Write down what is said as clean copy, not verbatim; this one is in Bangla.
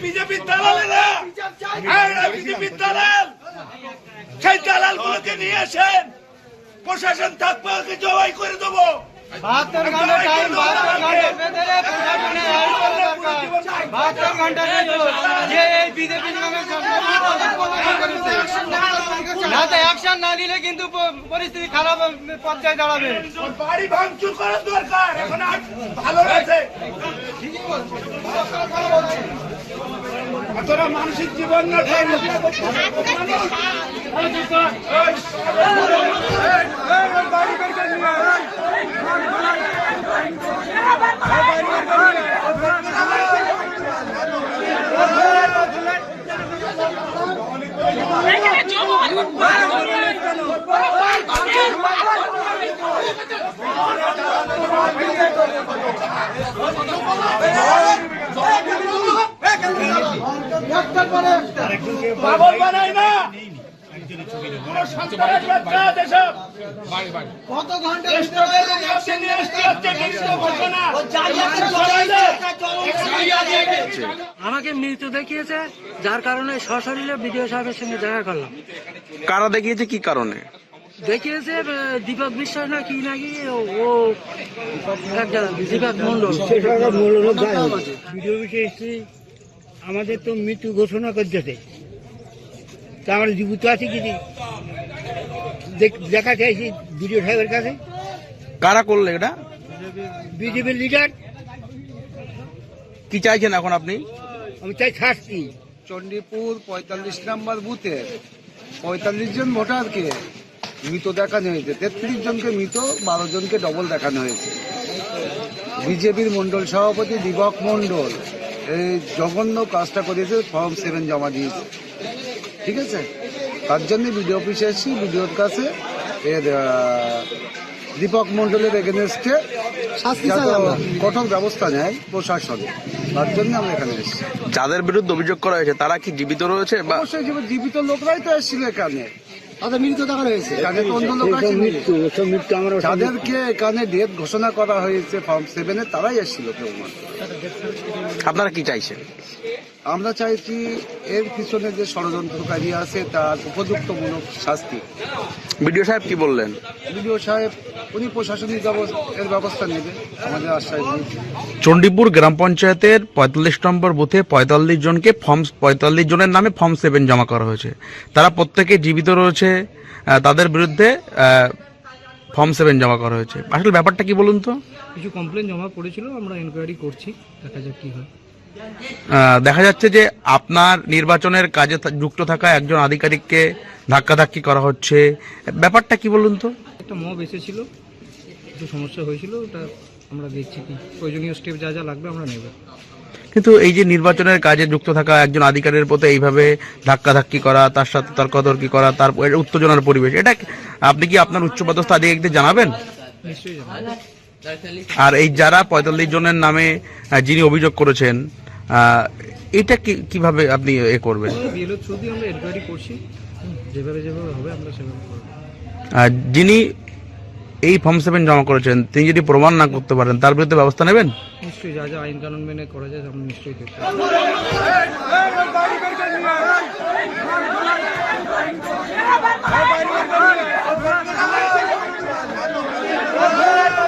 বিজেপির দালালেরা বিজেপির দালাল, সেই দালাল গুলোকে নিয়ে আসেন, প্রশাসন থাকবে ওকে জবাই করে দেবো। অ্যাকশন না নিলে কিন্তু পরিস্থিতি খারাপ পর্যায়ে দাঁড়াবে। বাড়ি ভাঙচুর করার দরকার, এখন ভালো আছে। তোরা মানসিক জীবন পাগল বানাই না, আমাকে মৃত দেখিয়েছে, যার কারণে সশরীরে বিডিও সাহেবের সঙ্গে দেখা করলাম। কারা দেখিয়েছে, কি কারণে দেখিয়েছে? দীপক বিশ্বাস না কি নাকি, ও দীপক মন্ডল ভিডিও বিষয়ে এসেছি। আমাদের তো মৃত্যু ঘোষণা করতেছে, তা আমরা জীবিত আছি কি দেখা চাইছি বিডিও সাহেবের কাছে। কারা করলে এটা? বিজেপির লিডার। কি চাইছেন এখন আপনি? আমি চাই শাস্তি। চণ্ডীপুর 45 নম্বর বুথে 45 জন ভোটারকে মৃত দেখানো হয়েছে, 33 জনকে মৃত, 12 জনকে ডবল দেখানো হয়েছে। বিজেপির মন্ডল সভাপতি দীপক মন্ডল এই জঘন্য কাজটা করেছে, ফর্ম 7 জমা দিয়েছে। ঠিক আছে, তার জন্য বিডিও অফিসে এসেছি। বিডিওর কাছে দীপক মন্ডলের এগেনস্টে কঠোর ব্যবস্থা নেয় প্রশাসন, তার জন্য আমরা এখানে এসেছি। যাদের বিরুদ্ধে অভিযোগ করা হয়েছে তারা কি জীবিত রয়েছে? অবশ্যই জীবিত লোকরাই তো এসেছিল এখানে, তাদের মৃত দেখানো হয়েছে। যাদেরকে এখানে ডেথ ঘোষণা করা হয়েছে ফর্ম 7-এ, তারাই এসেছিল। আপনারা কি চাইছেন? আমরা চাইছি এর পিছনে যে ষড়যন্ত্রকারী আছে তার উপযুক্তমূলক শাস্তি। বিডিও সাহেব কি বললেন? বিডিও সাহেব উনি প্রশাসনিক এর ব্যবস্থা নেবে, আমাদের আশ্বাস দিয়েছে। চণ্ডীপুর গ্রাম পঞ্চায়েতের 45 নম্বর বুথে 45 জনকে 45 জনের নামে ফর্ম 7 জমা করা হয়েছে। তারা প্রত্যেকে জীবিত রয়েছে, তাদের বিরুদ্ধে ফর্ম 7 জমা করা হয়েছে। আসলে ব্যাপারটা কি বলুন তো? কিছু কমপ্লেন জমা পড়েছিল, আমরা এনকোয়ারি করছি, দেখা যাক কি হয়। দেখা যাচ্ছে যে আপনার নির্বাচনের কাজে যুক্ত থাকা একজন আধিকারিককে ধাক্কাধাক্কি করা হচ্ছে, ব্যাপারটা কি বলুন তো? একটা মব এসেছিল, একটু সমস্যা হয়েছিল, ওটা আমরা দেখছি কি প্রয়োজনীয় স্টেপ যা যা লাগবে আমরা নেব। কিন্তু এই যে নির্বাচনের কাজে যুক্ত থাকা একজন আধিকারিকের প্রতি এইভাবে ধাক্কাধাক্কি করা, তার সাথে তর্কাতর্কি করা, তার উত্তেজনার পরিবেশ, এটা আপনি কি আপনার উচ্চপদস্থ আধিকারিকদের জানাবেন? নিশ্চয়ই জানাবো। আর এই যারা 45 জনের নামে যিনি অভিযোগ করেছেন, এটা কিভাবে আপনি এ করবেন? বিএলও থ্রু দিয়ে আমরা এনকোয়ারি করছি, যেভাবে যেভাবে হবে আমরা সেভাবে করব। যিনি এই ফর্ম 7 জমা করেছেন তিনি যদি প্রমাণ না করতে পারেন তার বিরুদ্ধে ব্যবস্থা নেবেন? নিশ্চয়ই, যা যা আইন কানুন মেনে করা যায় আমরা নিশ্চয়ই দেখব।